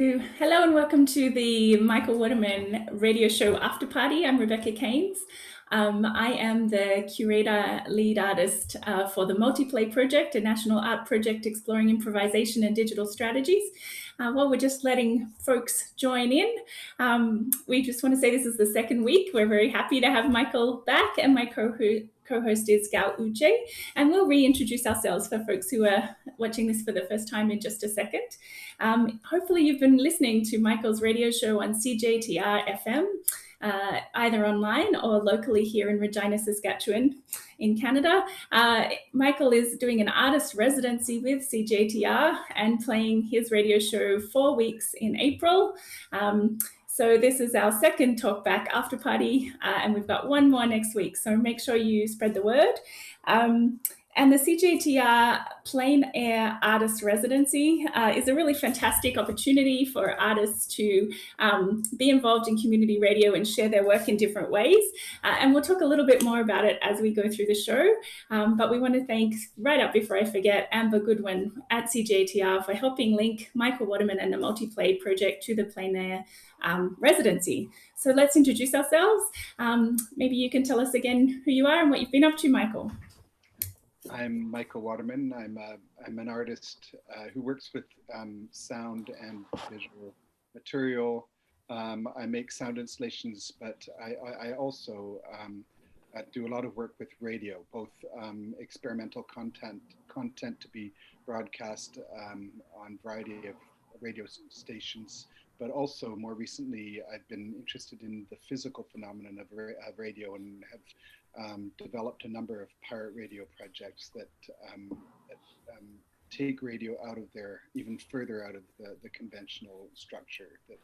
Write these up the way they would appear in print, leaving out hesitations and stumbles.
Hello and welcome to the Michael Waterman radio show AfterParty. I'm Rebecca Caines. I am the curator lead artist for the Multiplay project, a national art project exploring improvisation and digital strategies. While we're just letting folks join in, we just want to say this is the second week. We're very happy to have Michael back, and my co-host is Yujie, and we'll reintroduce ourselves for folks who are watching this for the first time in just a second. Hopefully you've been listening to Michael's radio show on CJTR FM, either online or locally here in Regina, Saskatchewan in Canada. Michael is doing an artist residency with CJTR and playing his radio show 4 weeks in April. So this is our second talkback after party, and we've got one more next week. So make sure you spread the word. And the CJTR Plein Air Artist Residency is a really fantastic opportunity for artists to be involved in community radio and share their work in different ways. And we'll talk a little bit more about it as we go through the show. But we want to thank, right up before I forget, Amber Goodwin at CJTR for helping link Michael Waterman and the Multiplay project to the Plein Air residency. So let's introduce ourselves. Maybe you can tell us again who you are and what you've been up to, Michael. I'm Michael Waterman. I'm an artist who works with sound and visual material. I make sound installations, but I also do a lot of work with radio, both experimental content to be broadcast on a variety of radio stations, but also more recently I've been interested in the physical phenomenon of radio and have developed a number of pirate radio projects that take radio out of there, even further out of the conventional structure that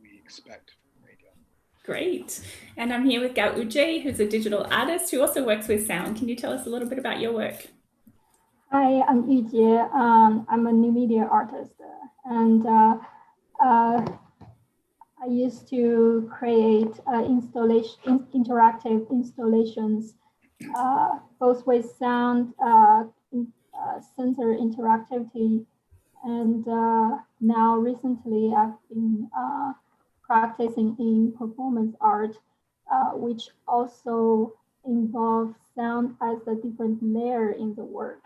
we expect from radio. Great. And I'm here with Yujie, who's a digital artist who also works with sound. Can you tell us a little bit about your work? Hi, I'm Yujie. I'm a new media artist, and I used to create interactive installations, both with sound, sensor interactivity, and now recently I've been practicing in performance art, which also involves sound as a different layer in the work.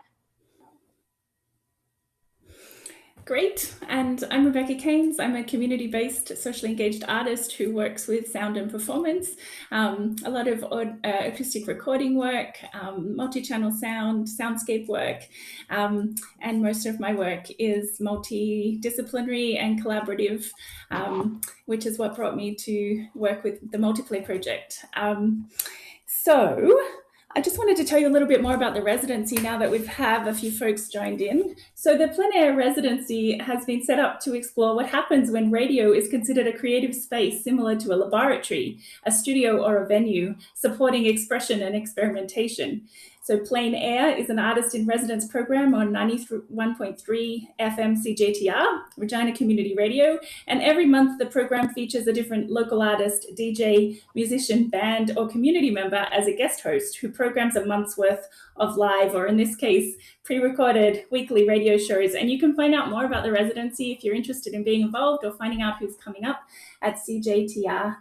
Great. And I'm Rebecca Caines. I'm a community-based, socially engaged artist who works with sound and performance, a lot of acoustic recording work, multi-channel sound, soundscape work, and most of my work is multidisciplinary and collaborative, which is what brought me to work with the Multiplay project. So I just wanted to tell you a little bit more about the residency now that we have a few folks joined in. So the Plein Air residency has been set up to explore what happens when radio is considered a creative space similar to a laboratory, a studio, or a venue, supporting expression and experimentation. So Plein Air is an artist in residence program on 91.3 FM CJTR, Regina Community Radio. And every month the program features a different local artist, DJ, musician, band, or community member as a guest host who programs a month's worth of live, or in this case, pre-recorded weekly radio shows. And you can find out more about the residency if you're interested in being involved or finding out who's coming up at cjtr.ca.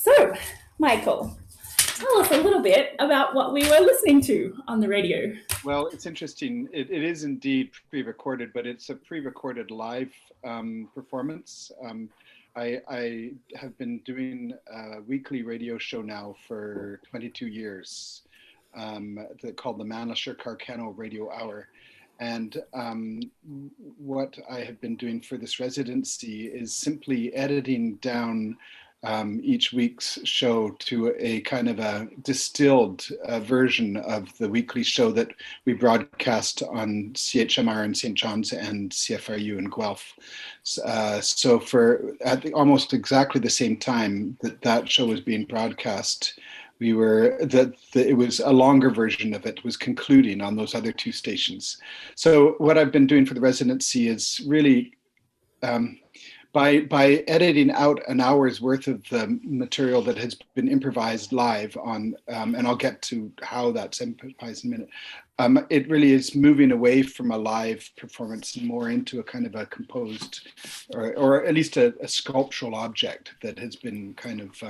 So, Michael, tell us a little bit about what we were listening to on the radio. Well, it's interesting. It is indeed pre-recorded, but it's a pre-recorded live performance. I have been doing a weekly radio show now for 22 years called the Manisher Carcano Radio Hour. And what I have been doing for this residency is simply editing down each week's show to a kind of a distilled version of the weekly show that we broadcast on CHMR in St. John's and CFRU in Guelph. So for almost exactly the same time that show was being broadcast, it was a longer version of it was concluding on those other two stations. So what I've been doing for the residency is really by editing out an hour's worth of the material that has been improvised live on, and I'll get to how that's improvised in a minute, it really is moving away from a live performance and more into a kind of a composed, or at least a sculptural object that has been kind of,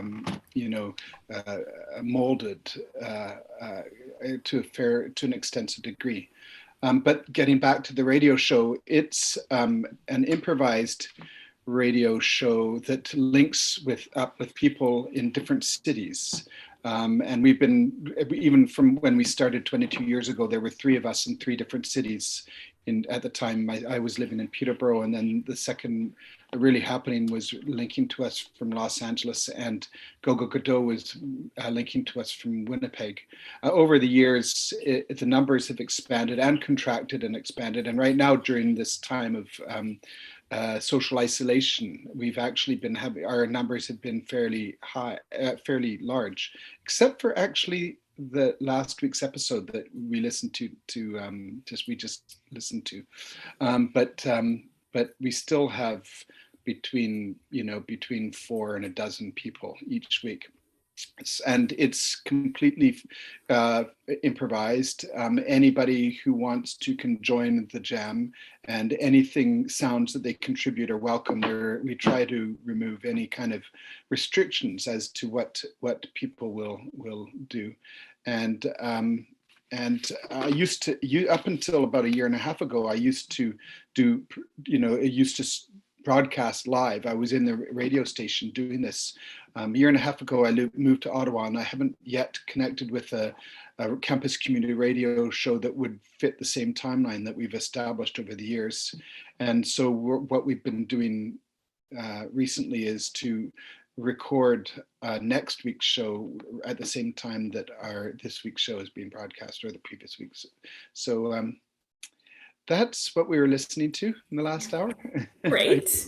molded to an extensive degree. But getting back to the radio show, it's an improvised radio show that links up with people in different cities. And we've been, even from when we started 22 years ago, there were 3 of us in 3 different cities. At the time, I was living in Peterborough, and then the second really happening was linking to us from Los Angeles, and Gogo Godot was linking to us from Winnipeg. Over the years, the numbers have expanded and contracted and expanded. And right now, during this time of social isolation, we've actually been having, our numbers have been fairly high, fairly large, except for actually the last week's episode that we listened to just listened to, but we still have between 4 and a dozen people each week. And it's completely improvised. Anybody who wants to can join the jam, and anything sounds that they contribute are welcome. We try to remove any kind of restrictions as to what people will do. And I used to, up until about 1.5 years ago, I used to broadcast live. I was in the radio station doing this. 1.5 years ago, I moved to Ottawa, and I haven't yet connected with a campus community radio show that would fit the same timeline that we've established over the years. And so what we've been doing recently is to record next week's show at the same time that this week's show is being broadcast, or the previous week's. So that's what we were listening to in the last hour. Great.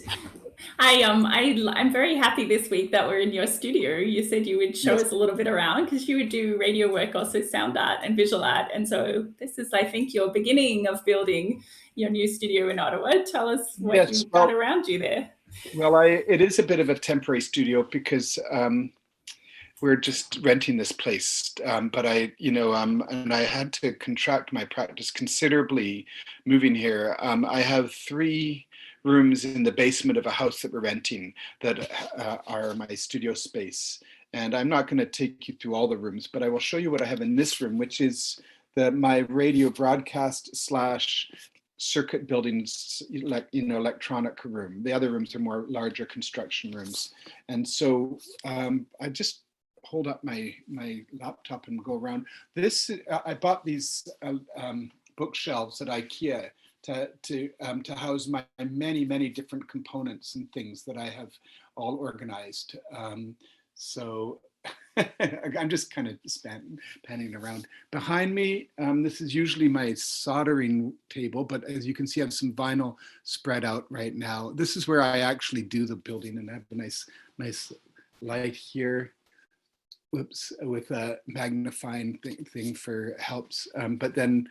I'm very happy this week that we're in your studio. You said you would show us a little bit around, because you would do radio work, also sound art and visual art. And so this is, I think, your beginning of building your new studio in Ottawa. Tell us what you've got around you there. Well, it is a bit of a temporary studio, because we're just renting this place, but and I had to contract my practice considerably moving here. I have 3 rooms in the basement of a house that we're renting that are my studio space. And I'm not going to take you through all the rooms, but I will show you what I have in this room, which is my radio broadcast / circuit buildings, electronic room. The other rooms are more larger construction rooms. And so I just hold up my laptop and go around. I bought these bookshelves at IKEA to house my many different components and things that I have all organized. So I'm just kind of panning around. Behind me, this is usually my soldering table, but as you can see, I have some vinyl spread out right now. This is where I actually do the building, and I have a nice light here. Whoops, with a magnifying thing for helps. But then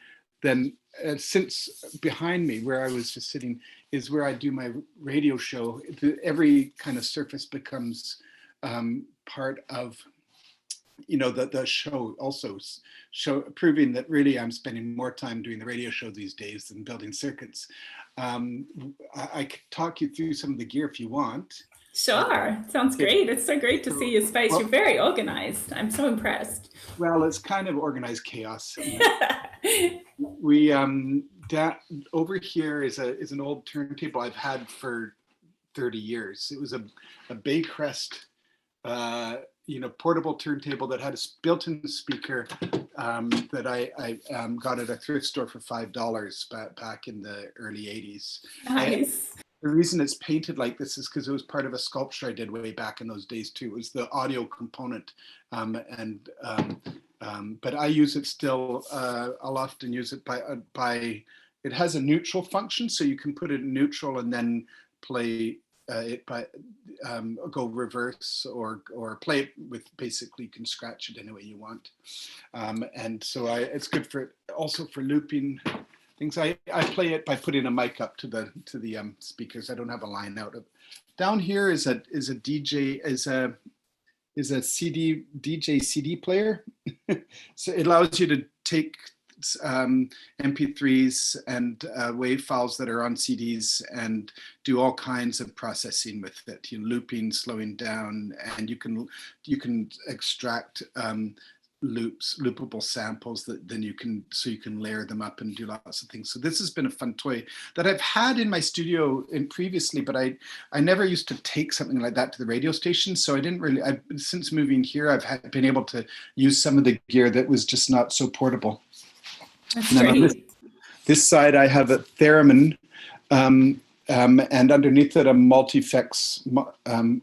since behind me, where I was just sitting, is where I do my radio show. Every kind of surface becomes part of the show, also proving that really I'm spending more time doing the radio show these days than building circuits. I could talk you through some of the gear if you want. Sure, sounds great. It's so great to see your space. You're very organized. I'm so impressed. Well, it's kind of organized chaos. We over here is an old turntable I've had for 30 years. It was a Baycrest, portable turntable that had a built-in speaker that I got at a thrift store for $5 back in the early 80s. Nice. The reason it's painted like this is because it was part of a sculpture I did way back in those days too. It was the audio component, but I use it still. I'll often use it by. It has a neutral function, so you can put it in neutral and then play it by go reverse or play it with, basically you can scratch it any way you want, and so it's good for looping. things. I play it by putting a mic up to the speakers. I don't have a line out of. Down here is a DJ is a DJ CD player. So it allows you to take MP3s and WAV files that are on CDs and do all kinds of processing with it. Looping, slowing down, and you can extract loopable samples that then you can layer them up and do lots of things. So this has been a fun toy that I've had in my studio previously, but I never used to take something like that to the radio station. So I didn't really, since moving here, I've been able to use some of the gear that was just not so portable. That's and then great. on this side, I have a theremin, and underneath it, a multi-effects, a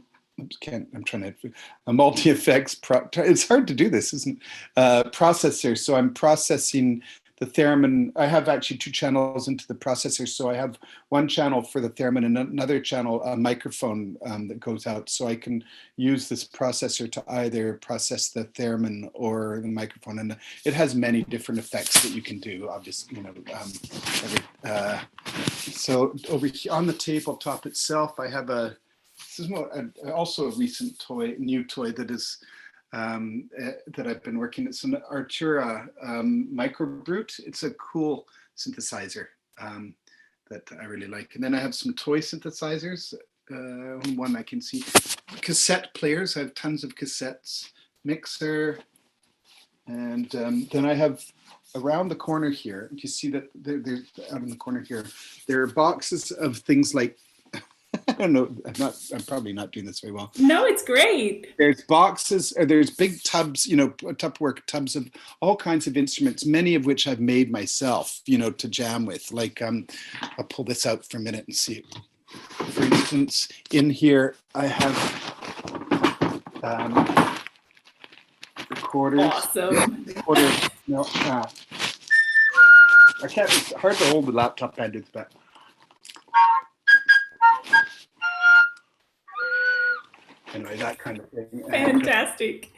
multi-effects, it's hard to do this, isn't it? Processor. So I'm processing the theremin. I have actually 2 channels into the processor. So I have one channel for the theremin and another channel, a microphone that goes out. So I can use this processor to either process the theremin or the microphone. And it has many different effects that you can do, obviously, so over here on the tabletop itself, I have this is also a recent new toy that is that I've been working. It's an Artura Micro Brute. It's a cool synthesizer that I really like. And then I have some toy synthesizers. One I can see. Cassette players. I have tons of cassettes. Mixer. And then I have around the corner here. You see that they're out in the corner here. There are boxes of things like, I don't know, I'm probably not doing this very well. No, it's great. There's boxes, or there's big tubs, Tupperware tubs of all kinds of instruments, many of which I've made myself, to jam with. Like, I'll pull this out for a minute and see. For instance, in here, I have recorders. Awesome. Recorders, I can't, it's hard to hold the laptop handed, but. Anyway, that kind of thing. Fantastic.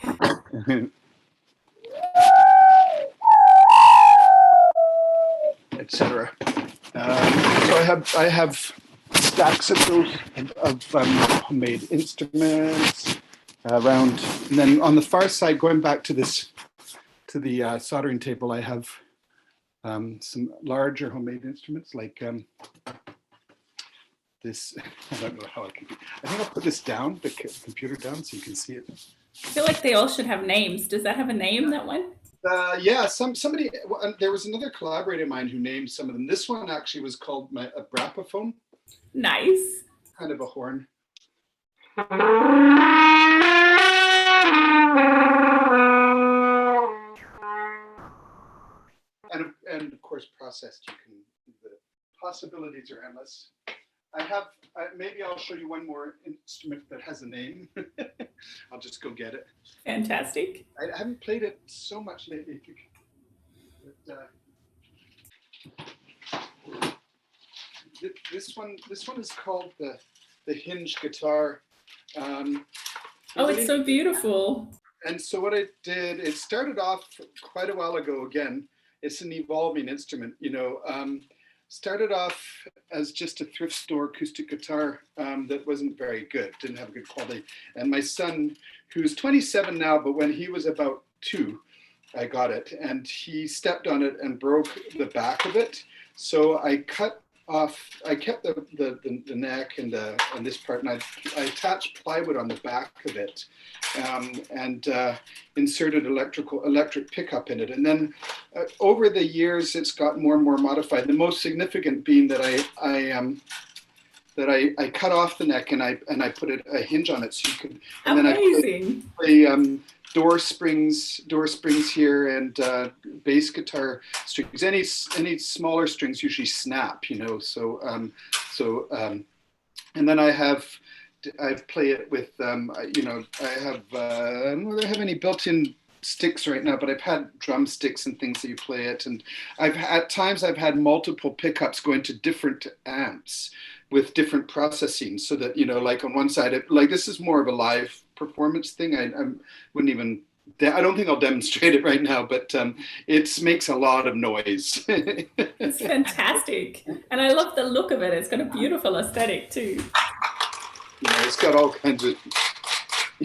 Etc. So I have stacks of those homemade instruments around, and then on the far side, going back to the soldering table, I have some larger homemade instruments like. This, I don't know how I can. I think I'll put this down, the computer down, so you can see it. I feel like they all should have names. Does that have a name, that one? Yeah, somebody. There was another collaborator of mine who named some of them. This one actually was called a brapophone. Nice. Kind of a horn. And of course, processed. The possibilities are endless. Maybe I'll show you one more instrument that has a name. I'll just go get it. Fantastic. I haven't played it so much lately. This one is called the hinge guitar. It's so beautiful. And so what I did, it started off quite a while ago. Again, it's an evolving instrument, started off as just a thrift store acoustic guitar that wasn't very good, didn't have good quality. And my son, who's 27 now, but when he was about 2, I got it, and he stepped on it and broke the back of it. So I kept the neck and this part, and I attached plywood on the back of it, and inserted electric pickup in it. And then over the years, it's got more and more modified. The most significant being that I cut off the neck and I put a hinge on it, so you could. And amazing. Then I put door springs here, and bass guitar strings. Any smaller strings usually snap, So and then I play it with I don't have any built-in sticks right now, but I've had drumsticks and things that you play it, and at times I've had multiple pickups going to different amps with different processing, so that like on one side, like this is more of a live performance thing. I wouldn't even I don't think I'll demonstrate it right now, but it makes a lot of noise. It's fantastic. And I love the look of it. It's got a beautiful aesthetic too. It's got all kinds of,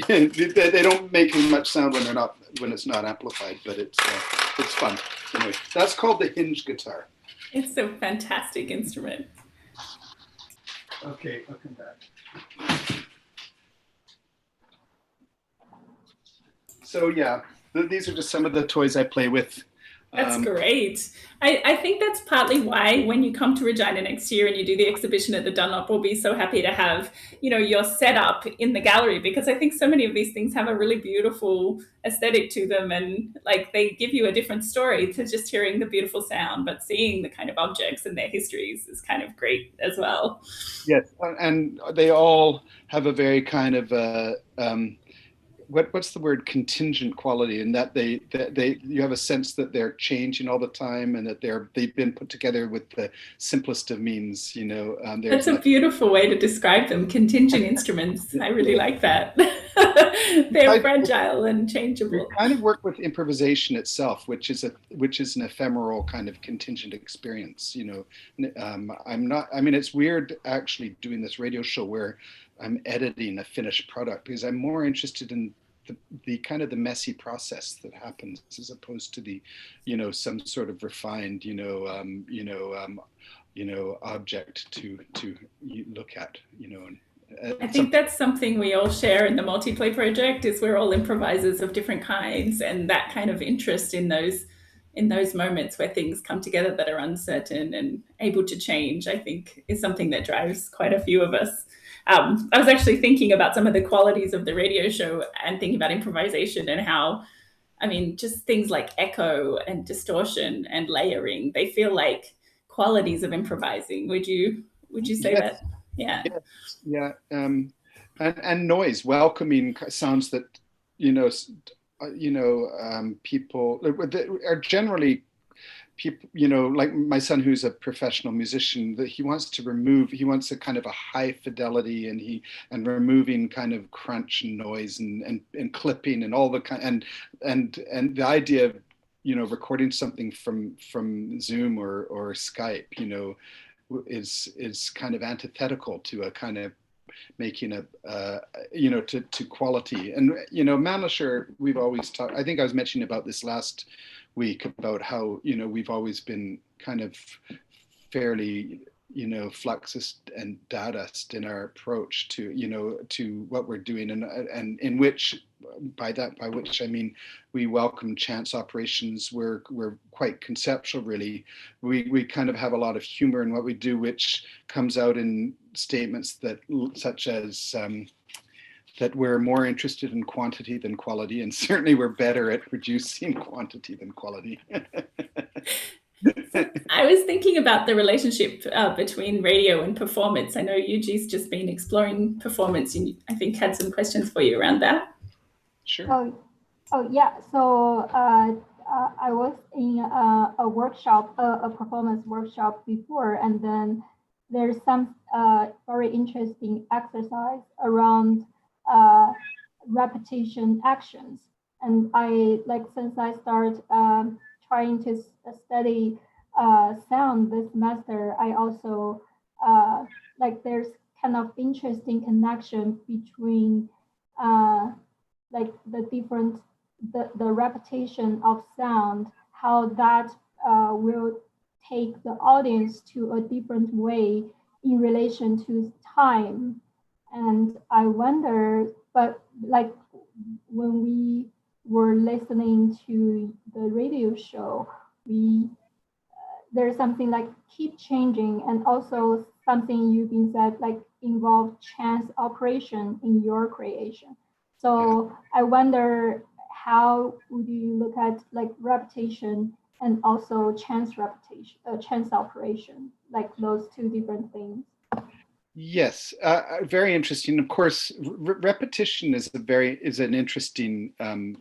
they don't make as much sound when it's not amplified, but it's fun. Anyway, that's called the hinge guitar. It's a fantastic instrument. Okay, I'll come back. So yeah, these are just some of the toys I play with. That's great. I think that's partly why when you come to Regina next year and you do the exhibition at the Dunlop, we'll be so happy to have, your setup in the gallery, because I think so many of these things have a really beautiful aesthetic to them, and like they give you a different story to just hearing the beautiful sound, but seeing the kind of objects and their histories is kind of great as well. Yes, and they all have a very kind of what's the word, contingent quality, in that they you have a sense that they're changing all the time, and that they've been put together with the simplest of means. That's a beautiful way to describe them. Contingent instruments. I really like that. They're fragile and changeable. We kind of work with improvisation itself, which is an ephemeral kind of contingent experience. It's weird actually doing this radio show where I'm editing a finished product, because I'm more interested in the kind of the messy process that happens, as opposed to the, some sort of refined, object to look at, I think that's something we all share in the Multiplay project, is we're all improvisers of different kinds, and that kind of interest in those moments where things come together that are uncertain and able to change, I think is something that drives quite a few of us. I was actually thinking about some of the qualities of the radio show and thinking about improvisation and how, just things like echo and distortion and layering, they feel like qualities of improvising. Would you say that? Yeah. Yes. Yeah. And noise, welcoming sounds that, people are generally people, like my son, who's a professional musician, that he wants a kind of a high fidelity, and removing kind of crunch and noise and clipping and all the kind, and the idea of, recording something from Zoom or Skype, is kind of antithetical to a kind of making to quality. And Manisher, we've always talked, I think I was mentioning about this last week, about how we've always been kind of fairly fluxist and dadaist in our approach to what we're doing, and in which, by which I mean we welcome chance operations. We're quite conceptual, really. We kind of have a lot of humor in what we do, which comes out in statements such as that we're more interested in quantity than quality, and certainly we're better at producing quantity than quality. I was thinking about the relationship between radio and performance. I know Yujie's just been exploring performance, and I think had some questions for you around that. Sure. Oh yeah. So I was in a workshop, a performance workshop before, and then there's some very interesting exercise around repetition actions. And since I started trying to study sound this semester, I also there's kind of interesting connection between the repetition of sound, how that will take the audience to a different way in relation to time. And I wonder, but when we were listening to the radio show, there's something like keep changing, and also something you've been said involve chance operation in your creation. So I wonder, how would you look at repetition and also chance operation, those two different things? Yes, very interesting. Of course, repetition is an interesting, and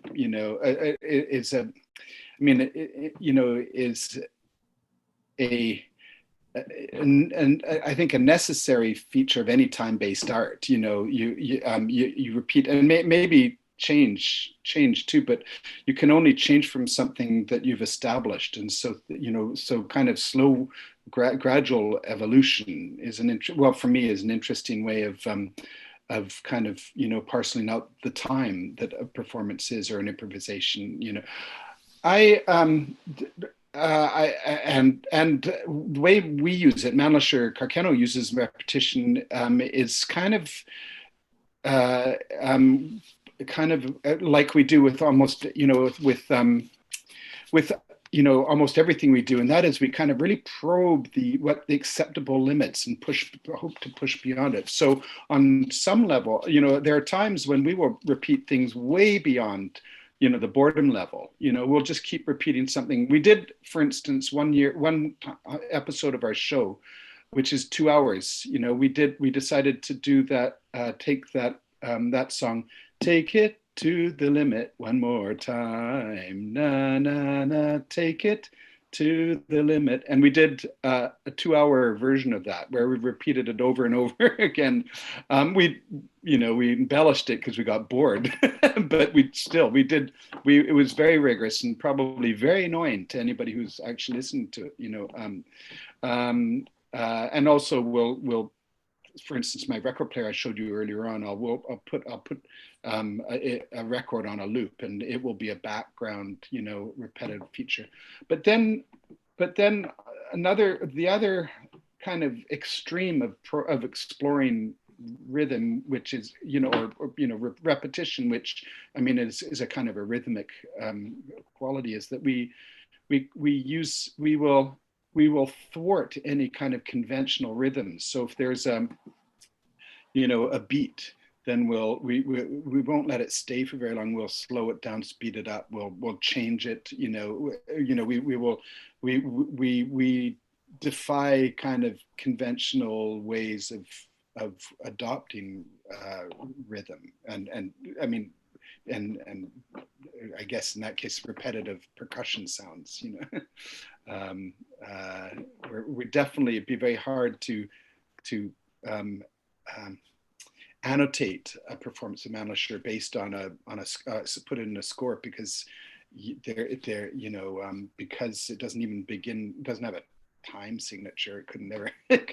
I think a necessary feature of any time-based art. You repeat, and maybe change too, but you can only change from something that you've established. And so, so kind of slow, gradual evolution is well, for me, is an interesting way of kind of, parceling out the time that a performance is, or an improvisation. And the way we use it, Manlasher Carcano uses repetition, is kind of like we do with almost, with almost everything we do, and that is we kind of really probe what the acceptable limits and hope to push beyond it. So on some level, there are times when we will repeat things way beyond the boredom level. We'll just keep repeating something. We did, for instance, one episode of our show, which is 2 hours. We decided to do that, take that song, "Take It to the Limit one more time, na na na, take it to the limit." And we did a 2-hour version of that, where we repeated it over and over again. We embellished it because we got bored, but it was very rigorous and probably very annoying to anybody who's actually listened to it. And also we'll, for instance, my record player I showed you earlier on, I'll put a record on a loop, and it will be a background, repetitive feature. But then the other kind of extreme of exploring rhythm, which is, repetition, which I mean is a kind of a rhythmic quality, is that we will thwart any kind of conventional rhythms. So if there's a beat, then we won't let it stay for very long. We'll slow it down, speed it up. We'll change it. We defy kind of conventional ways of adopting rhythm, and I mean, and I guess in that case, repetitive percussion sounds. We definitely, it'd be very hard to annotate a performance of Manlasher based on put it in a score, because because it doesn't even begin, doesn't have a time signature. It could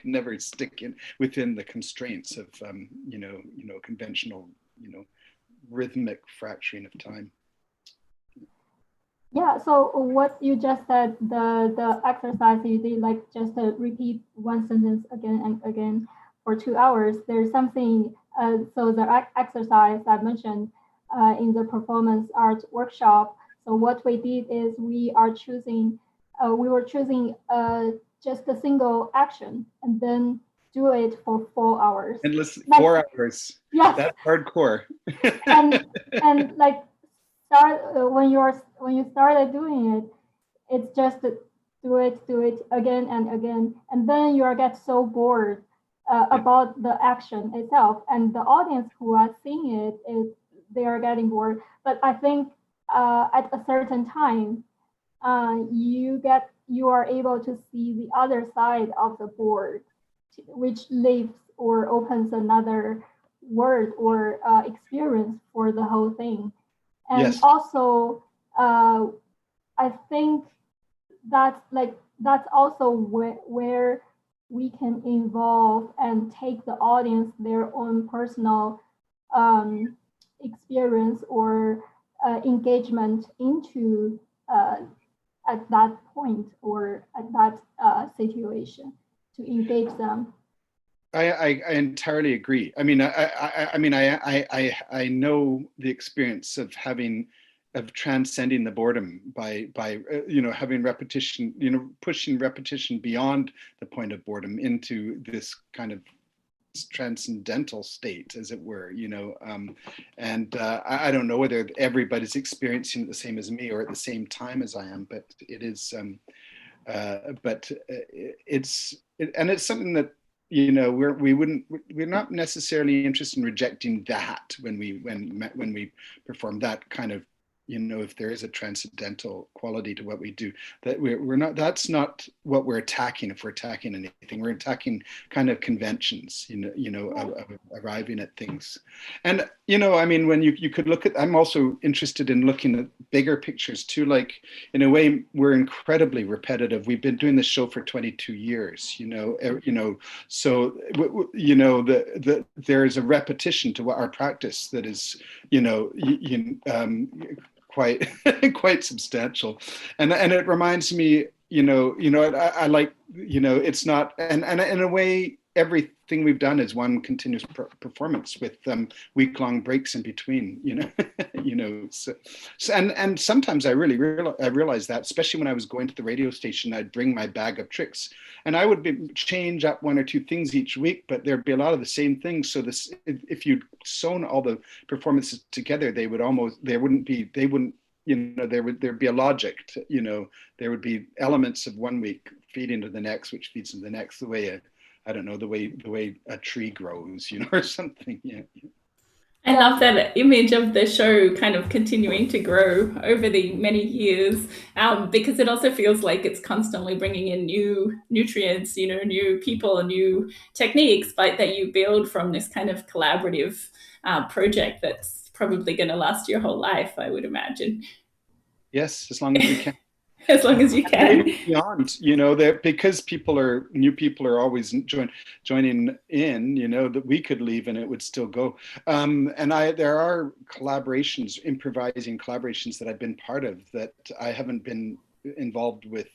never stick within the constraints of conventional rhythmic fracturing of time. Yeah, so what you just said, the exercise you did, like just repeat one sentence again and again for 2 hours, there's something, so the exercise I mentioned in the performance art workshop. So what we did is we were choosing just a single action, and then do it for 4 hours. And listen, 4 hours. Yes. That's hardcore. and like when you started doing it, it's just do it again and again, and then you get so bored about the action itself, and the audience who are seeing they are getting bored. But I think at a certain time, you are able to see the other side of the board, which leaves or opens another word or experience for the whole thing. And yes. Also, I think that's also where we can involve and take the audience their own personal experience or engagement into at that point or at that situation to engage them. I entirely agree. I mean, I know the experience of transcending the boredom by having repetition, pushing repetition beyond the point of boredom into this kind of transcendental state, as it were, I don't know whether everybody's experiencing it the same as me or at the same time as I am, but it is, it's something that, we're not necessarily interested in rejecting that when we perform that kind of you know, if there is a transcendental quality to what we do, that we're not, that's not what we're attacking. If we're attacking anything, we're attacking kind of conventions, of arriving at things. And, you know, I mean, when you could look at, I'm also interested in looking at bigger pictures too. Like, in a way, we're incredibly repetitive. We've been doing this show for 22 years, so, there is a repetition to what our practice that is, quite quite substantial, and it reminds me, I like, it's not, and in a way, everything we've done is one continuous performance with week-long breaks in between, so and sometimes I really realized that, especially when I was going to the radio station, I'd bring my bag of tricks, and I would change up one or two things each week, but there'd be a lot of the same things. So this, if you'd sewn all the performances together, there'd be a logic to, there would be elements of one week feed into the next, which feeds into the next, the way the way a tree grows, or something. Yeah. I love that image of the show kind of continuing to grow over the many years, because it also feels like it's constantly bringing in new nutrients, new people, new techniques, but that you build from this kind of collaborative project that's probably going to last your whole life, I would imagine. Yes, as long as we can. As long as you can. Beyond, that because new people are always joining in, that we could leave and it would still go. And there are improvising collaborations that I've been part of that I haven't been involved with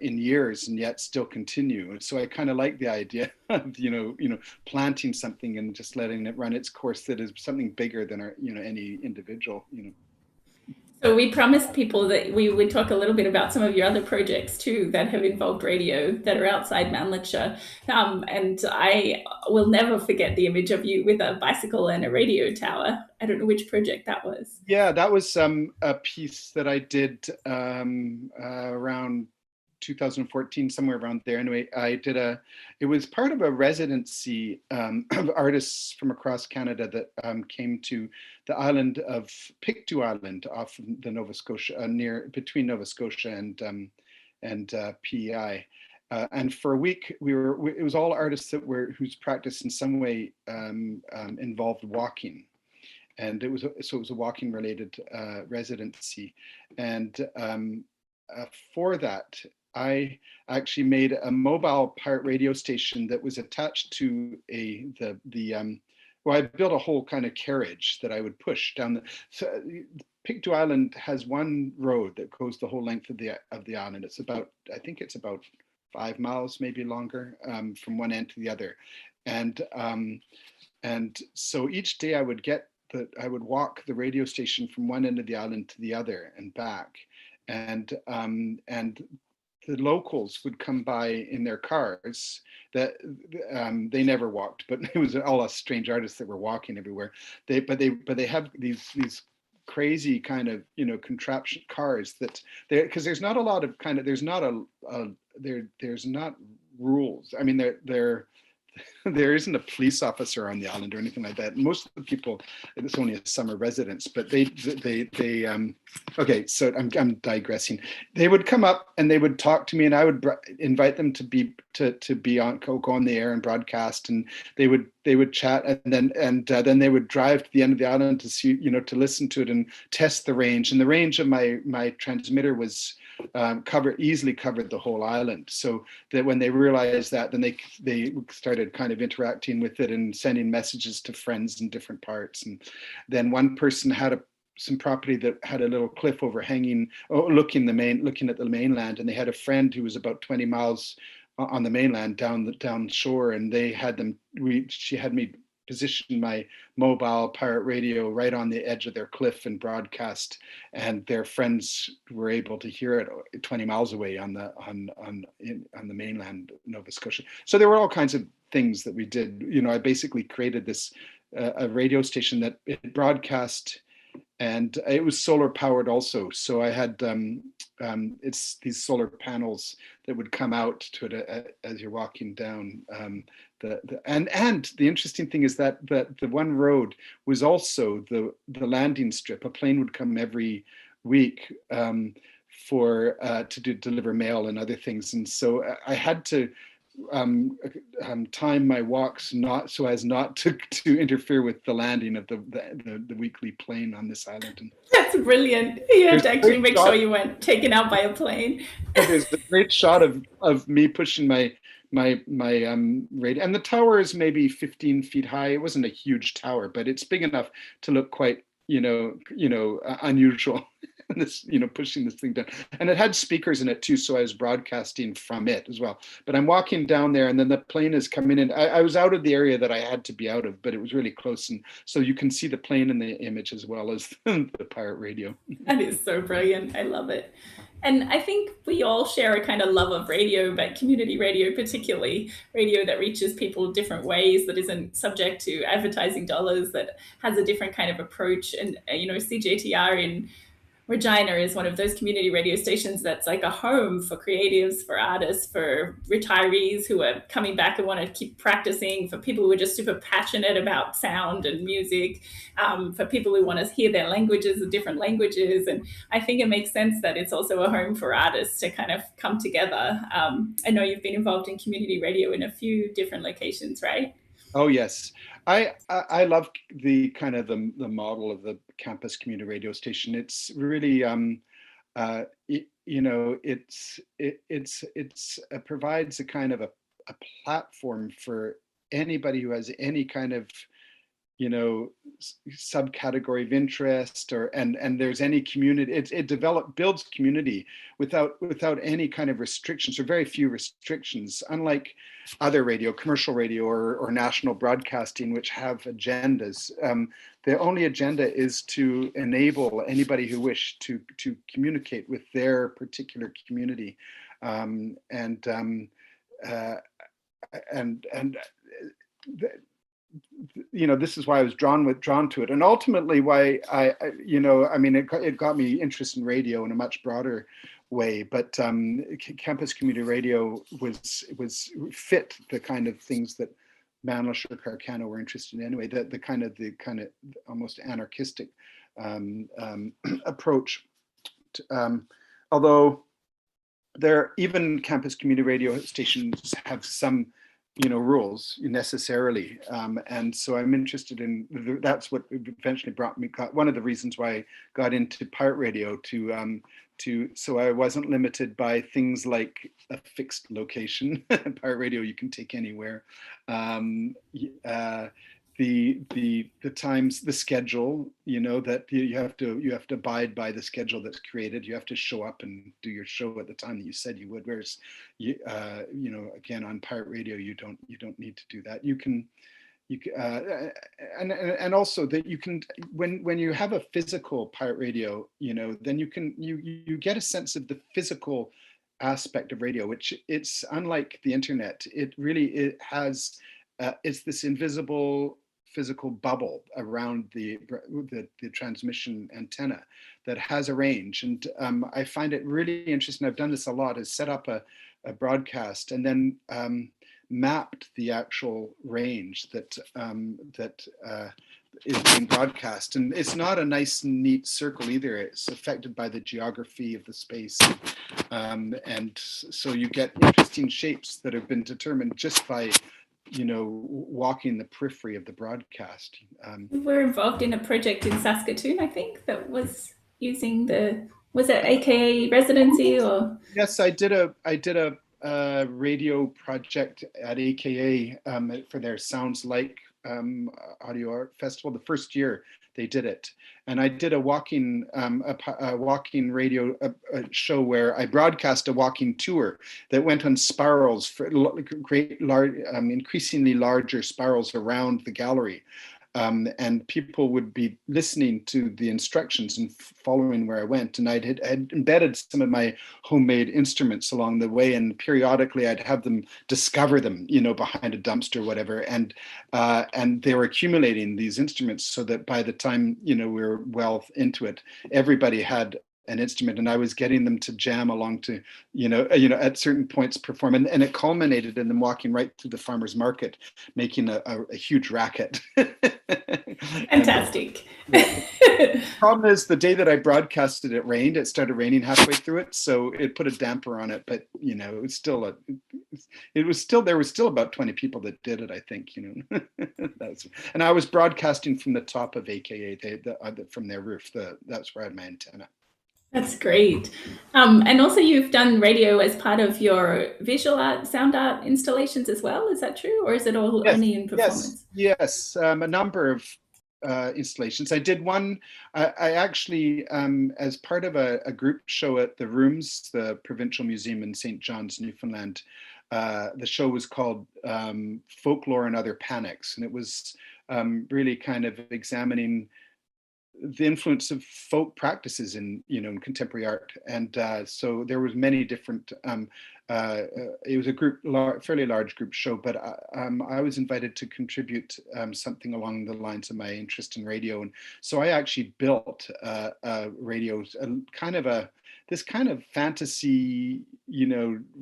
in years, and yet still continue. So I kind of like the idea of, planting something and just letting it run its course that is something bigger than any individual, So we promised people that we would talk a little bit about some of your other projects too that have involved radio that are outside Mannlicher. And I will never forget the image of you with a bicycle and a radio tower. I don't know which project that was. Yeah, that was a piece that I did around 2014, somewhere around there. Anyway, it was part of a residency of artists from across Canada that came to the island of Pictou Island off the Nova Scotia, between Nova Scotia and PEI. And for a week, it was all artists whose practice in some way involved walking. And it was a walking related residency. And for that, I actually made a mobile pirate radio station that was attached to I built a whole kind of carriage that I would push down so Pictou Island has one road that goes the whole length of the island. I think it's about 5 miles, maybe longer, from one end to the other. And so each day I would walk the radio station from one end of the island to the other and back. And the locals would come by in their cars that they never walked, but it was all us strange artists that were walking everywhere. They have these crazy kind of contraption cars that because there's not a lot of there's not rules. I mean there isn't a police officer on the island or anything like that. Most of the people, it's only a summer residence, but they okay, so I'm digressing. They would come up and they would talk to me, and I would invite them to be on, go on the air and broadcast, and they would chat, and then they would drive to the end of the island to see, to listen to it and test the range. And the range of my transmitter was easily covered the whole island. So that when they realized that, then they started kind of interacting with it and sending messages to friends in different parts. And then one person had some property that had a little cliff overhanging, looking at the mainland, and they had a friend who was about 20 miles on the mainland down shore, and she had me position my mobile pirate radio right on the edge of their cliff and broadcast, and their friends were able to hear it 20 miles away on the mainland Nova Scotia. So there were all kinds of things that we did. I basically created this a radio station that it broadcast, and it was solar powered also. So I had it's these solar panels that would come out to it as you're walking down. And the interesting thing is that the one road was also the landing strip. A plane would come every week to deliver mail and other things, and so I had to time my walks not so as not to interfere with the landing of the weekly plane on this island. And that's brilliant. You have to actually make sure you weren't taken out by a plane. There's a great shot of me pushing my radio, and the tower is maybe 15 feet high. It wasn't a huge tower, but it's big enough to look quite unusual. This, pushing this thing down, and it had speakers in it too, so I was broadcasting from it as well. But I'm walking down there, and then the plane is coming in. I was out of the area that I had to be out of, but it was really close, and so you can see the plane in the image as well as the pirate radio. That is so brilliant. I love it. And I think we all share a kind of love of radio, but community radio, particularly radio that reaches people different ways, that isn't subject to advertising dollars, that has a different kind of approach. And, CJTR in Regina is one of those community radio stations that's like a home for creatives, for artists, for retirees who are coming back and want to keep practicing, for people who are just super passionate about sound and music, for people who want to hear their languages, the different languages. And I think it makes sense that it's also a home for artists to kind of come together. I know you've been involved in community radio in a few different locations, right? Oh, yes. I love the kind of the model of the campus community radio station. It's really, it provides a kind of a platform for anybody who has any kind of, subcategory of interest, and there's any community. It builds community without any kind of restrictions, or very few restrictions, unlike other radio, commercial radio or national broadcasting, which have agendas. The only agenda is to enable anybody who wish to communicate with their particular community, this is why I was drawn to it, and ultimately why it got me interested in radio in a much broader way. But campus community radio was fit the kind of things that Manlish or Carcano were interested in anyway. The kind of almost anarchistic approach. Although even campus community radio stations have some rules necessarily, and so I'm interested in that's what eventually one of the reasons why I got into pirate radio, so I wasn't limited by things like a fixed location. Pirate radio you can take anywhere. The times, the schedule, that you have to abide by the schedule that's created. You have to show up and do your show at the time that you said you would. Whereas, again, on pirate radio, you don't need to do that. And also that you can, when you have a physical pirate radio, then you get a sense of the physical aspect of radio, which it's unlike the internet. It has it's this invisible physical bubble around the transmission antenna that has a range. And I find it really interesting. I've done this a lot, is set up a broadcast and then mapped the actual range that is being broadcast. And it's not a nice, neat circle either. It's affected by the geography of the space. And so you get interesting shapes that have been determined just by walking the periphery of the broadcast. We're involved in a project in Saskatoon, I think, that was using was it AKA residency or? Yes, I did a radio project at AKA for their Sounds Like audio art festival. The first year they did it, and I did a walking radio show where I broadcast a walking tour that went on spirals, for increasingly larger spirals around the gallery. And people would be listening to the instructions and following where I went. And I'd embedded some of my homemade instruments along the way, and periodically I'd have them discover them, behind a dumpster or whatever. And they were accumulating these instruments so that by the time, we were well into it, everybody had an instrument, and I was getting them to jam along to, at certain points perform, and it culminated in them walking right through the farmer's market, making a huge racket. Fantastic. The problem is, the day that I broadcasted, it rained. It started raining halfway through it, so it put a damper on it. But it was still there was still about 20 people that did it, I think. And I was broadcasting from the top of AKA, from their roof. That's where I had my antenna. That's great. And also you've done radio as part of your visual art, sound art installations as well. Is that true? Or is it all only in performance? Yes. A number of installations. I did one, I actually, as part of a group show at the Rooms, the Provincial Museum in St. John's, Newfoundland, the show was called Folklore and Other Panics. And it was really kind of examining the influence of folk practices in contemporary art, and so there was many different. It was a fairly large group show, but I was invited to contribute something along the lines of my interest in radio, and so I actually built a radio, this kind of fantasy,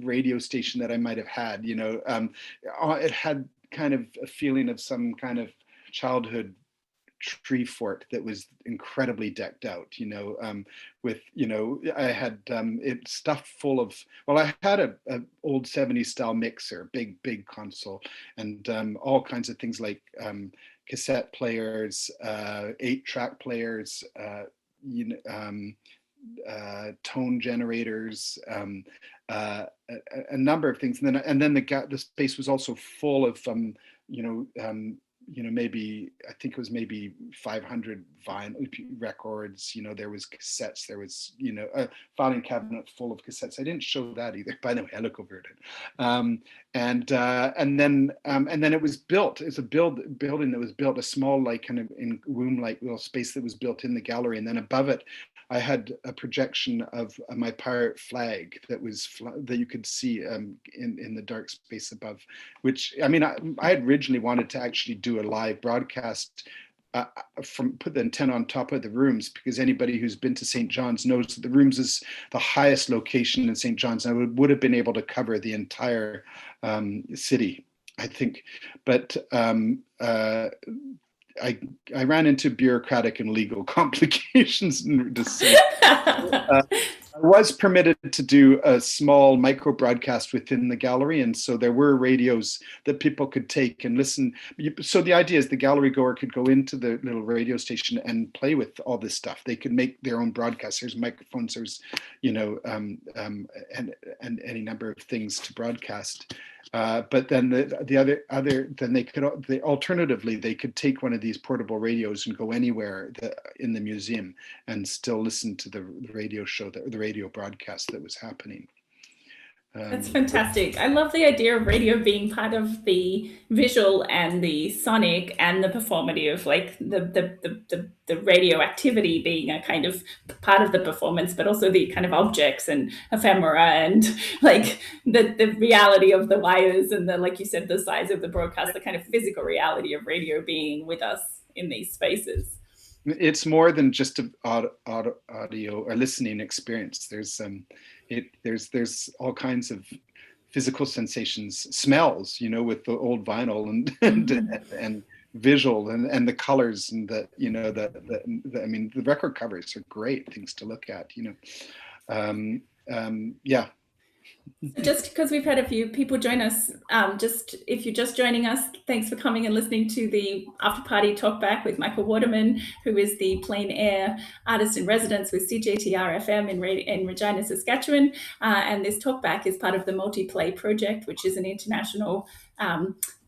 radio station that I might have had. It had kind of a feeling of some kind of childhood tree fort that was incredibly decked out, with, I had it stuffed full of, I had a old 70s style mixer, big console, and all kinds of things like cassette players, 8-track players, tone generators, a number of things, and then the space was also full of maybe, I think it was maybe 500 vinyl records, there was cassettes, there was, a filing cabinet full of cassettes. I didn't show that either, by the way, I look over it. And then it was built, it's a building that was built, a small, like kind of in room-like little space that was built in the gallery. And then above it, I had a projection of my pirate flag that you could see in the dark space above, which, I mean, I had originally wanted to actually do a live broadcast put the antenna on top of the Rooms, because anybody who's been to St. John's knows that the Rooms is the highest location in St. John's. I would have been able to cover the entire city, I think. But I ran into bureaucratic and legal complications. I was permitted to do a small micro broadcast within the gallery, and so there were radios that people could take and listen. So the idea is the gallery goer could go into the little radio station and play with all this stuff. They could make their own broadcasts. There's microphones. There's and any number of things to broadcast. But then alternatively they could take one of these portable radios and go anywhere in the museum and still listen to the radio show, the radio broadcast that was happening. That's fantastic. I love the idea of radio being part of the visual and the sonic and the performative, like the radio activity being a kind of part of the performance, but also the kind of objects and ephemera and like the reality of the wires and the, like you said, the size of the broadcast, the kind of physical reality of radio being with us in these spaces. It's more than just an audio or listening experience. There's all kinds of physical sensations, smells, with the old vinyl and visual and the colors and I mean, the record covers are great things to look at, yeah. Just because we've had a few people join us, if you're just joining us, thanks for coming and listening to the After Party Talkback with Michael Waterman, who is the plein air artist in residence with CJTR FM in Regina, Saskatchewan. And this Talkback is part of the Multiplay project, which is an international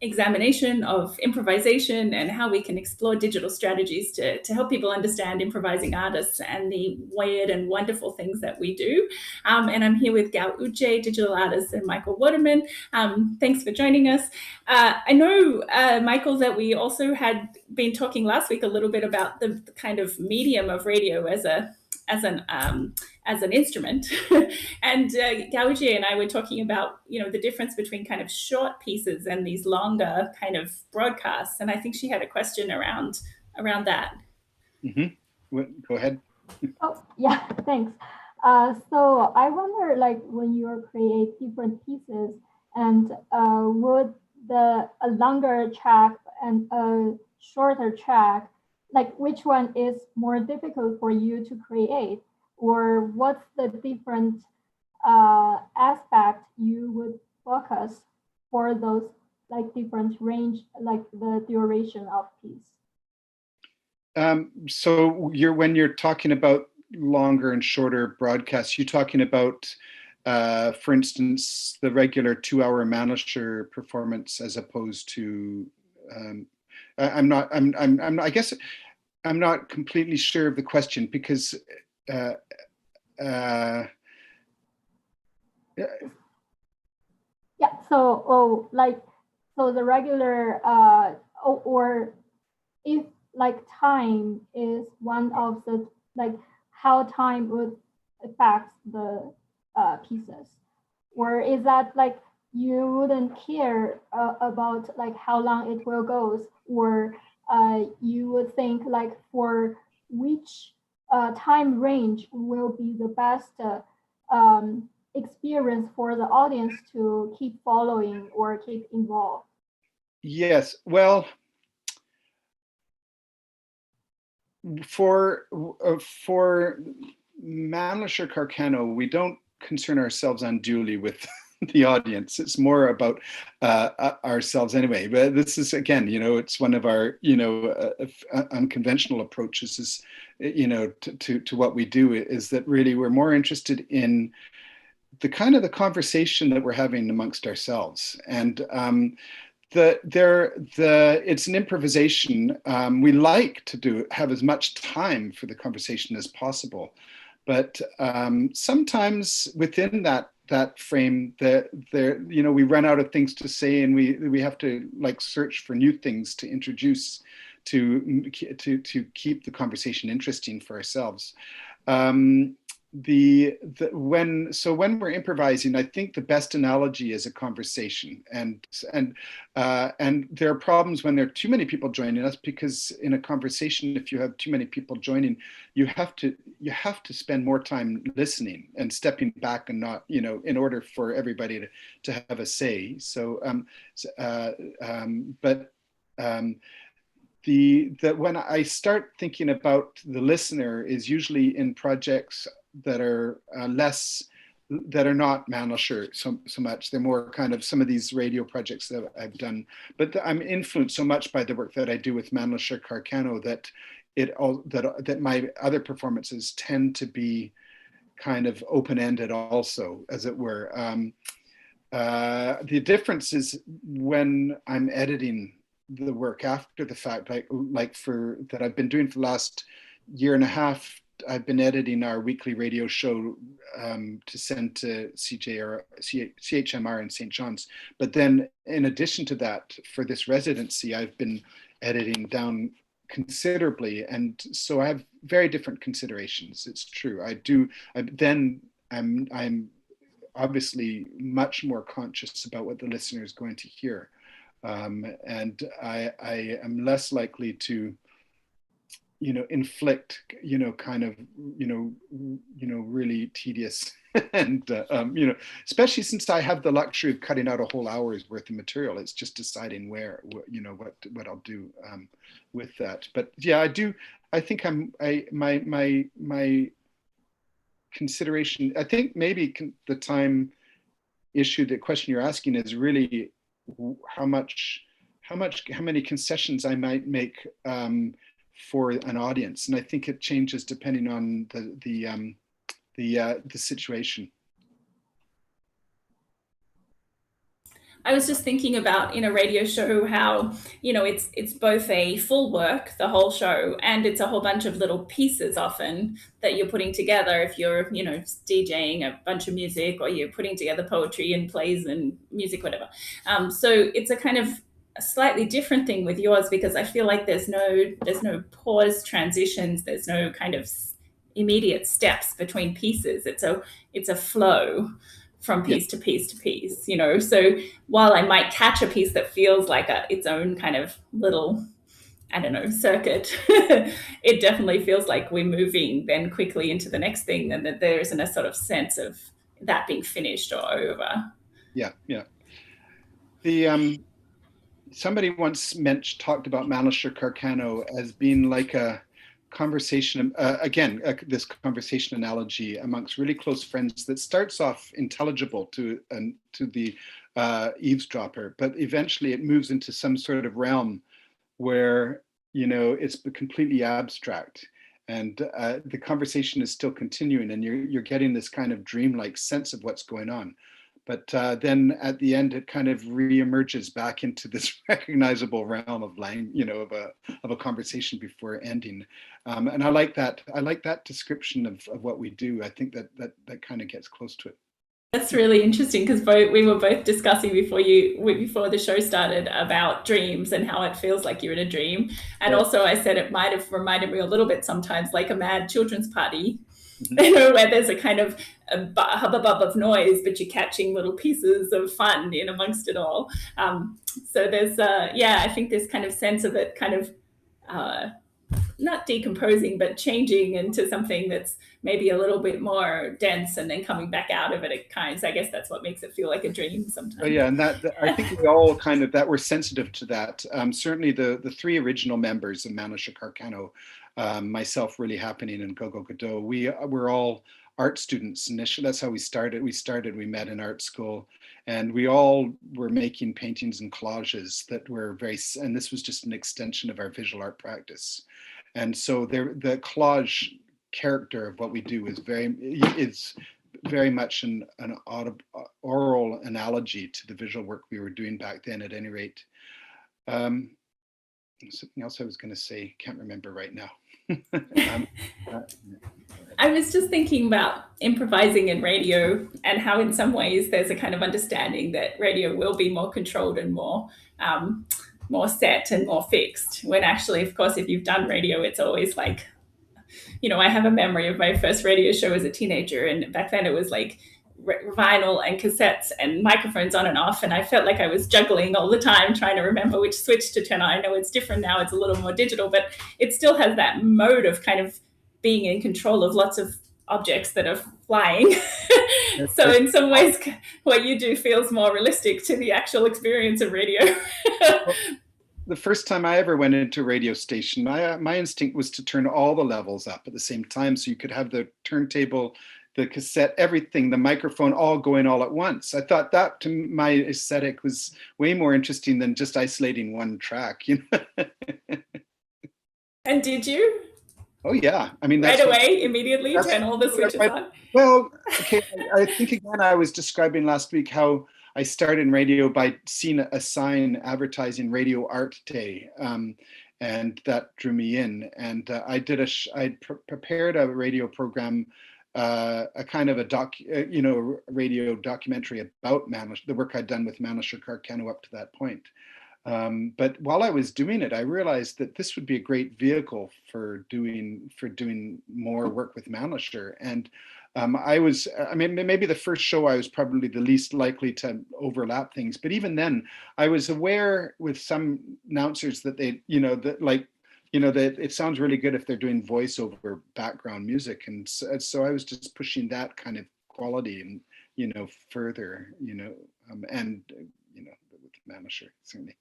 examination of improvisation and how we can explore digital strategies to help people understand improvising artists and the weird and wonderful things that we do. And I'm here with Yujie, digital artist, and Michael Waterman. Thanks for joining us. I know, Michael, that we also had been talking last week a little bit about the kind of medium of radio as an instrument. And Yujie and I were talking about, the difference between kind of short pieces and these longer kind of broadcasts. And I think she had a question around that. Mm-hmm. Go ahead. Oh, yeah, thanks. So I wonder, like, when you create different pieces, and would a longer track and a shorter track, like, which one is more difficult for you to create, or what's the different aspect you would focus for those, like, different range, like the duration of piece? So when you're talking about longer and shorter broadcasts, you're talking about, for instance, the regular 2-hour Manisher performance, as opposed to, I guess I'm not completely sure of the question, because yeah. So the regular or if, like, time is one of the, like, how time would affect the pieces, or is that, like, you wouldn't care about, like, how long it will goes, or you would think, like, for which time range will be the best experience for the audience to keep following or keep involved? Yes, well, for Manlisher Carcano, we don't concern ourselves unduly with the audience. It's more about ourselves anyway. But this is, again, it's one of our, unconventional approaches, is, to what we do, is that really we're more interested in the kind of the conversation that we're having amongst ourselves. And it's an improvisation. We like to have as much time for the conversation as possible, but sometimes within that frame, we run out of things to say, and we have to, like, search for new things to introduce to keep the conversation interesting for ourselves. When we're improvising, I think the best analogy is a conversation, and there are problems when there are too many people joining us, because in a conversation, if you have too many people joining, you have to spend more time listening and stepping back, and not, in order for everybody to have a say. So when I start thinking about the listener is usually in projects that are that are not Manlisher so much. They're more kind of some of these radio projects that I've done, but I'm influenced so much by the work that I do with Manlisher Carcano that that my other performances tend to be kind of open-ended also, as it were. The difference is when I'm editing the work after the fact, like for that I've been doing for the last year and a half. I've been editing our weekly radio show to send to CHMR in St. John's. But then in addition to that, for this residency, I've been editing down considerably. And so I have very different considerations. It's true. I'm obviously much more conscious about what the listener is going to hear. And I am less likely to, inflict, kind of, really tedious and, especially since I have the luxury of cutting out a whole hour's worth of material. It's just deciding what I'll do with that. But yeah, I think my consideration, I think maybe the time issue, the question you're asking is really how many concessions I might make for an audience, and I think it changes depending on the situation. I was just thinking about in a radio show how, it's both a full work, the whole show, and it's a whole bunch of little pieces often that you're putting together if you're, DJing a bunch of music, or you're putting together poetry and plays and music, whatever. So it's a kind of a slightly different thing with yours, because I feel like there's no pause transitions, there's no kind of immediate steps between pieces. It's a flow from piece to piece to piece, So while I might catch a piece that feels like its own kind of little I don't know, circuit, it definitely feels like we're moving then quickly into the next thing, and that there isn't a sort of sense of that being finished or over. Yeah, yeah. The somebody once talked about Malasher Carcano as being like a conversation, this conversation analogy amongst really close friends that starts off intelligible to the eavesdropper, but eventually it moves into some sort of realm where, you know, it's completely abstract, and the conversation is still continuing, and you're getting this kind of dreamlike sense of what's going on. But then at the end, it kind of reemerges back into this recognizable realm of of a conversation before ending. And I like that. I like that description of what we do. I think that kind of gets close to it. That's really interesting, because we were both discussing before the show started about dreams and how it feels like you're in a dream. And Yeah. also I said it might have reminded me a little bit sometimes like a mad children's party, you know, where there's a kind of a hubbub of noise, but you're catching little pieces of fun in amongst it all. So there's, I think this kind of sense of it kind of not decomposing, but changing into something that's maybe a little bit more dense, and then coming back out of it at Caines. I guess that's what makes it feel like a dream sometimes. Oh yeah, and I think we all kind of that we're sensitive to that. Certainly the three original members of Malasher Carcano, myself, Really Happening, and Go Go Godot, we're all art students initially. That's how we started. We met in art school, and we all were making paintings and collages that were and this was just an extension of our visual art practice. And so the collage character of what we do is very much an oral analogy to the visual work we were doing back then, at any rate. Something else I was going to say, can't remember right now. I was just thinking about improvising in radio, and how in some ways there's a kind of understanding that radio will be more controlled and more set and more fixed, when actually, of course, if you've done radio, it's always like, you know, I have a memory of my first radio show as a teenager, and back then it was like vinyl and cassettes and microphones on and off, and I felt like I was juggling all the time trying to remember which switch to turn on. I know it's different now, it's a little more digital, but it still has that mode of kind of being in control of lots of objects that are flying. So in some ways what you do feels more realistic to the actual experience of radio. The first time I ever went into a radio station, my instinct was to turn all the levels up at the same time, so you could have the turntable, the cassette, everything, the microphone, all going all at once. I thought that, to my aesthetic, was way more interesting than just isolating one track, you know? And did you? Oh yeah, I mean, right away, immediately turn all the switches on? Well, okay, I think again, I was describing last week how I started in radio by seeing a sign advertising Radio Art Day, and that drew me in. And I prepared a radio program, a kind of a radio documentary about the work I'd done with Malasher Carcano up to that point. But while I was doing it, I realized that this would be a great vehicle for doing more work with Malasher. And maybe the first show I was probably the least likely to overlap things. But even then, I was aware with some announcers that that it sounds really good if they're doing voiceover background music. And so I was just pushing that kind of quality and, further, and, with Malasher, certainly.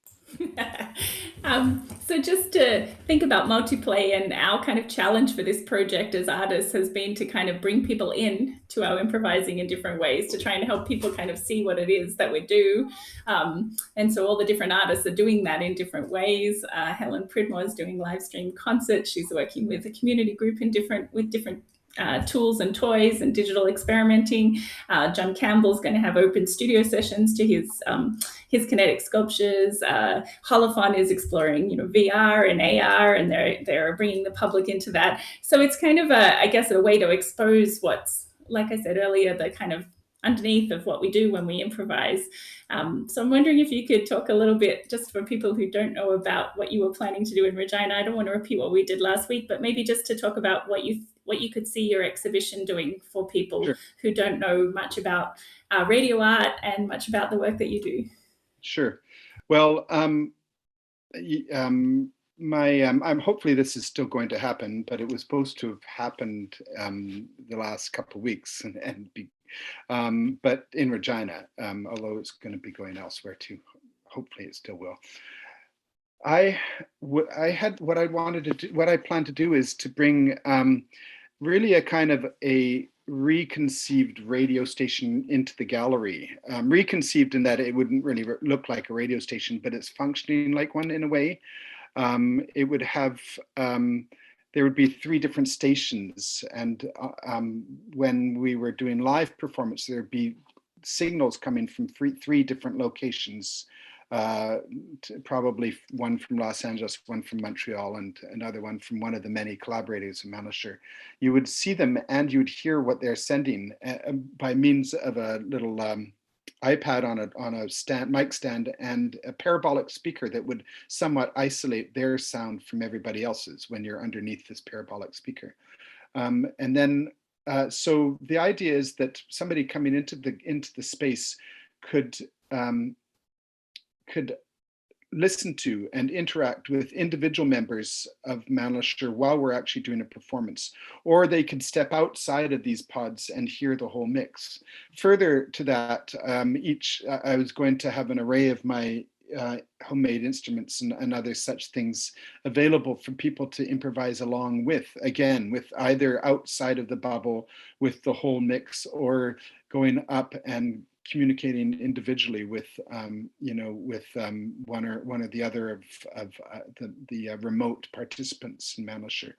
So just to think about Multiplay, and our kind of challenge for this project as artists has been to kind of bring people in to our improvising in different ways, to try and help people kind of see what it is that we do. And so all the different artists are doing that in different ways. Helen Pridmore is doing live stream concerts. She's working with a community group with different tools and toys and digital experimenting. John Campbell's going to have open studio sessions to his kinetic sculptures. Holophon is exploring, VR and AR, and they're bringing the public into that. So it's kind of a way to expose what's, like I said earlier, the kind of underneath of what we do when we improvise. So I'm wondering if you could talk a little bit, just for people who don't know about what you were planning to do in Regina. I don't want to repeat what we did last week, but maybe just to talk about what you could see your exhibition doing for people Sure. who don't know much about radio art and much about the work that you do. Sure. Well, I'm hopefully this is still going to happen, but it was supposed to have happened the last couple of weeks but in Regina, although it's going to be going elsewhere too. Hopefully it still will. What I wanted to do, what I plan to do is to bring really a kind of a reconceived radio station into the gallery. Reconceived in that it wouldn't really look like a radio station, but it's functioning like one in a way. It would have, there would be 3 different stations, and when we were doing live performance, there'd be signals coming from 3 different locations, probably one from Los Angeles, one from Montreal, and another one from one of the many collaborators in Manisher. You would see them and you would hear what they're sending by means of a little iPad on a stand, mic stand, and a parabolic speaker that would somewhat isolate their sound from everybody else's when you're underneath this parabolic speaker. And then, so the idea is that somebody coming into the space could listen to and interact with individual members of Manisher while we're actually doing a performance, or they could step outside of these pods and hear the whole mix. Further to that, I was going to have an array of my homemade instruments and other such things available for people to improvise along with, again, with either outside of the bubble with the whole mix, or going up and communicating individually with, one or the other of the remote participants in Manisher.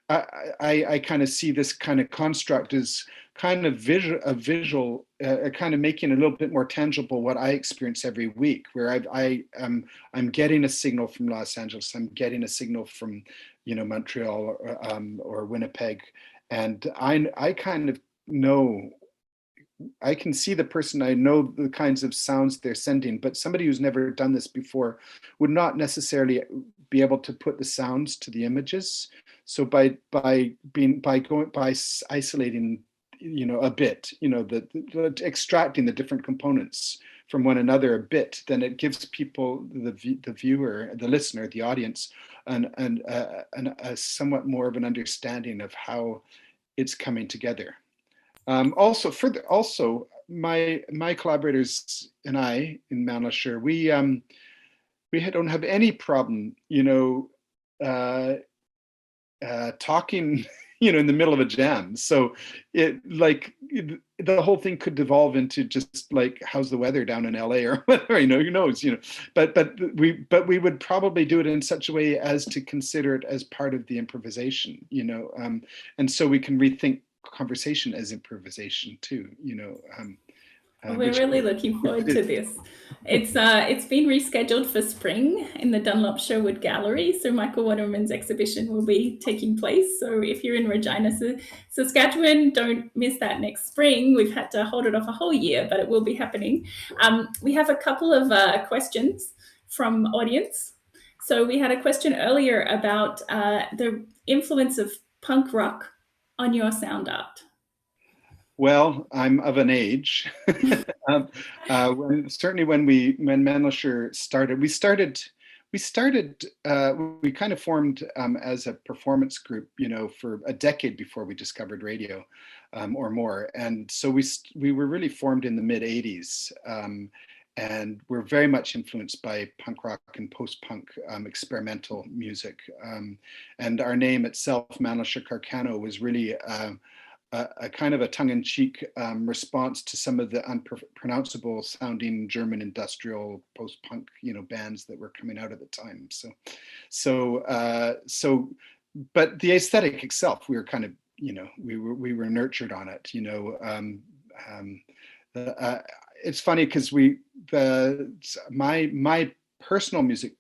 I kind of see this kind of construct as kind of visual, kind of making a little bit more tangible what I experience every week, where I'm getting a signal from Los Angeles, I'm getting a signal from, Montreal or Winnipeg, and I kind of know. I can see the person, I know the kinds of sounds they're sending, but somebody who's never done this before would not necessarily be able to put the sounds to the images. So by isolating, a bit, extracting the different components from one another a bit, then it gives people, the viewer, the listener, the audience, a somewhat more of an understanding of how it's coming together. Also, my collaborators and I in Manisher, we don't have any problem, talking, in the middle of a jam. So the whole thing could devolve into just like, how's the weather down in LA or whatever, who knows, but we would probably do it in such a way as to consider it as part of the improvisation, and so we can rethink conversation as improvisation too, we're really looking forward to this. It's been rescheduled for spring in the Dunlop Sherwood Gallery, so Michael Waterman's exhibition will be taking place. So if you're in Regina, Saskatchewan, don't miss that next spring. We've had to hold it off a whole year, but it will be happening. We have a couple of questions from audience. So we had a question earlier about the influence of punk rock on your sound art. Well, I'm of an age. Certainly when Manisher started, we kind of formed as a performance group, for a decade before we discovered radio, or more. And so we were really formed in the mid 80s. And we're very much influenced by punk rock and post-punk experimental music. And our name itself, Manisher Carcano, was really a kind of a tongue-in-cheek response to some of the unpronounceable sounding German industrial post-punk, bands that were coming out at the time. But the aesthetic itself, we were kind of, we were nurtured on it. It's funny because my personal music,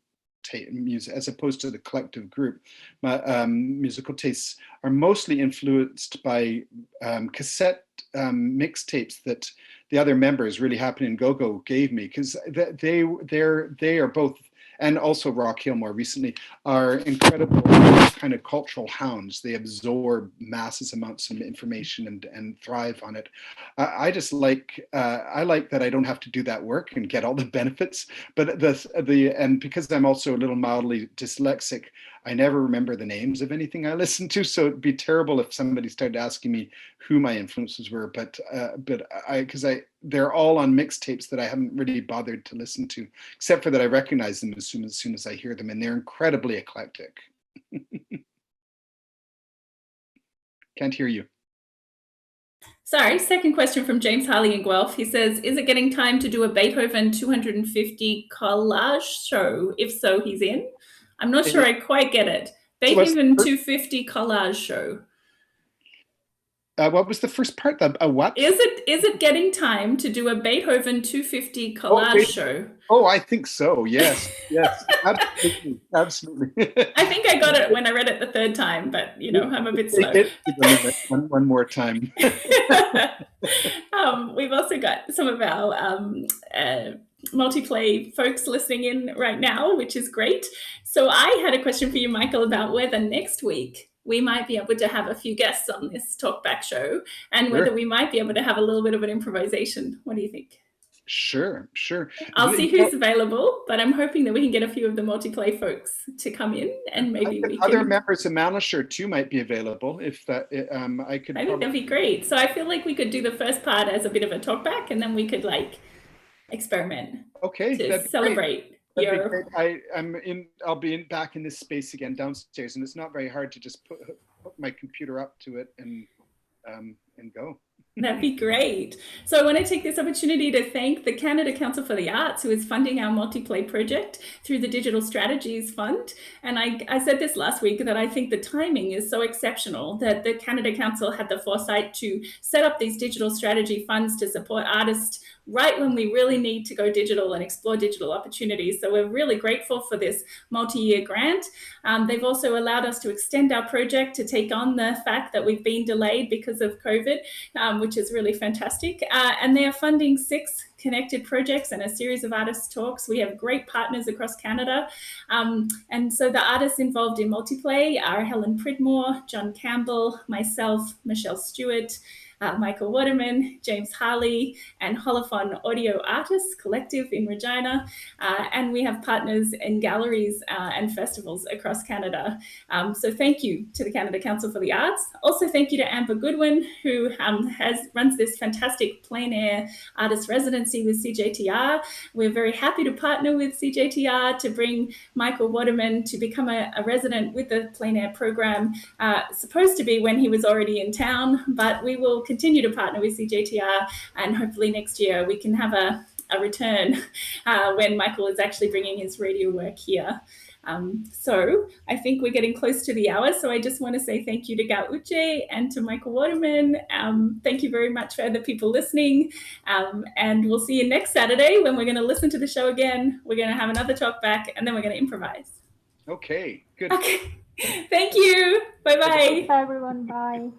as opposed to the collective group, my musical tastes are mostly influenced by cassette mixtapes that the other members, Really Happening Go-Go, gave me, because they are both and also Rock Hill more recently, are incredible kind of cultural hounds. They absorb massive amounts of information and thrive on it. I just like I like that I don't have to do that work and get all the benefits. But and because I'm also a little mildly dyslexic, I never remember the names of anything I listen to. So it'd be terrible if somebody started asking me who my influences were. But they're all on mixtapes that I haven't really bothered to listen to, except for that I recognize them as soon as I hear them, and they're incredibly eclectic. Can't hear you. Sorry, second question from James Harley in Guelph. He says, is it getting time to do a Beethoven 250 collage show? If so, he's in. I'm not sure I quite get it. Beethoven 250 collage show. What was the first part? A what? Is it getting time to do a Beethoven 250 collage show? Oh, I think so. Yes, yes, absolutely, absolutely. I think I got it when I read it the third time, but I'm a bit slow. One more time. We've also got some of our Multiplay folks listening in right now, which is great. So I had a question for you, Michael, about whether next week we might be able to have a few guests on this talkback show, and whether we might be able to have a little bit of an improvisation. What do you think? Sure. I'll see who's available, but I'm hoping that we can get a few of the Multiplay folks to come in, and maybe other members of Malasher too might be available. If that, I think that'd be great. So I feel like we could do the first part as a bit of a talkback, and then we could experiment. Okay, to celebrate. Great. I'll be back in this space again downstairs, and it's not very hard to just put my computer up to it and go. That'd be great. So I want to take this opportunity to thank the Canada Council for the Arts, who is funding our Multiplay project through the Digital Strategies Fund. And I said this last week that I think the timing is so exceptional that the Canada Council had the foresight to set up these digital strategy funds to support artists right when we really need to go digital and explore digital opportunities. So we're really grateful for this multi-year grant. They've also allowed us to extend our project to take on the fact that we've been delayed because of COVID, which is really fantastic. And they are funding 6 connected projects and a series of artist talks. We have great partners across Canada. And so the artists involved in Multiplay are Helen Pridmore, John Campbell, myself, Michelle Stewart, Michael Waterman, James Harley, and Holophon Audio Artists Collective in Regina. And we have partners in galleries and festivals across Canada. So thank you to the Canada Council for the Arts. Also thank you to Amber Goodwin, who runs this fantastic plein air artist residency with CJTR. We're very happy to partner with CJTR to bring Michael Waterman to become a resident with the plein air program, supposed to be when he was already in town, but we will continue to partner with CJTR, and hopefully next year we can have a return when Michael is actually bringing his radio work here. So I think we're getting close to the hour. So I just want to say thank you to Yujie and to Michael Waterman. Thank you very much for the people listening. And we'll see you next Saturday when we're going to listen to the show again. We're going to have another talk back, and then we're going to improvise. Okay, good. Okay. Thank you. Bye-bye. Bye, everyone. Bye.